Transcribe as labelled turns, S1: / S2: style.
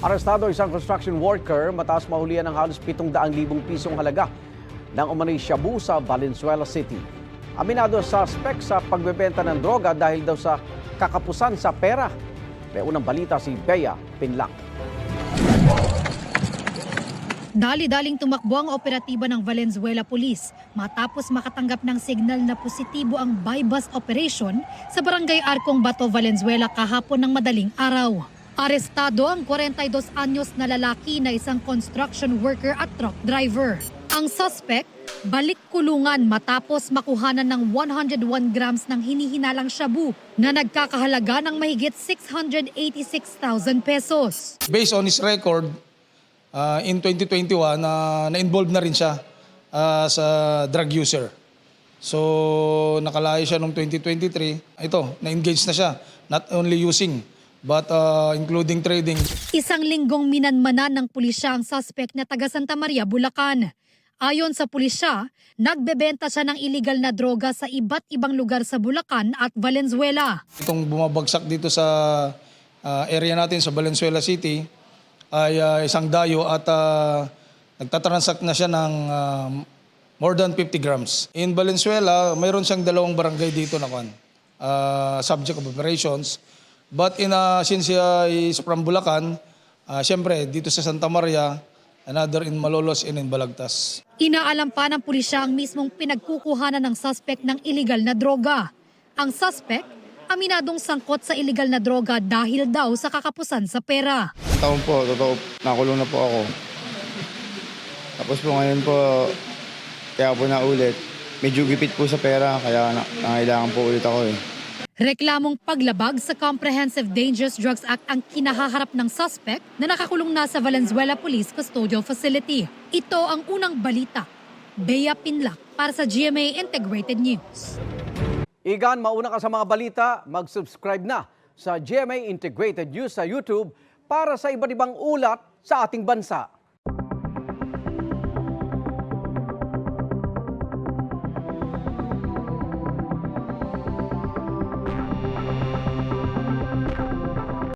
S1: Arestado isang construction worker matapos mahulihan ng halos 700,000 pisong halaga ng umano'y shabu sa Valenzuela City. Aminado sa suspect sa pagbebenta ng droga dahil daw sa kakapusan sa pera. May unang balita si Bea Pinlac.
S2: Dali-daling tumakbo ang operatiba ng Valenzuela Police matapos makatanggap ng signal na positibo ang buy-bust operation sa barangay Arcong Bato, Valenzuela kahapon ng madaling araw. Arestado ang 42 anyos na lalaki na isang construction worker at truck driver. Ang suspect, balik kulungan matapos makuhanan ng 101 grams ng hinihinalang shabu na nagkakahalaga ng mahigit 686,000 pesos.
S3: Based on his record, in 2021, na-involved na rin siya sa drug user. So, nakalaya siya noong 2023. Ito, na-engage na siya. Not only using, but including trading.
S2: Isang linggong minanmanan ng pulisya ang suspect na taga Santa Maria, Bulacan. Ayon sa pulisya, nagbebenta siya ng illegal na droga sa iba't ibang lugar sa Bulacan at Valenzuela.
S3: Itong bumabagsak dito sa area natin sa Valenzuela City ay isang dayo at nagtatransact na siya ng more than 50 grams. In Valenzuela, mayroon siyang dalawang barangay dito na subject of operations. But since is from Bulacan, siyempre dito sa Santa Maria, another in Malolos and in Balagtas.
S2: Inaalam pa ng pulisya ang mismong pinagkukuhanan ng suspect ng illegal na droga. Ang suspect, aminadong sangkot sa illegal na droga dahil daw sa kakapusan sa pera.
S4: Taon po, totoo, nakulong na po ako. Tapos po ngayon po, kaya po naulit. Medyo gipit po sa pera, kaya nangailangan po ulit ako eh.
S2: Reklamong paglabag sa Comprehensive Dangerous Drugs Act ang kinahaharap ng suspect na nakakulong na sa Valenzuela Police Custodial Facility. Ito ang unang balita. Bea Pinlac para sa GMA Integrated News.
S1: Igan, mauna ka sa mga balita, mag-subscribe na sa GMA Integrated News sa YouTube para sa iba't ibang ulat sa ating bansa.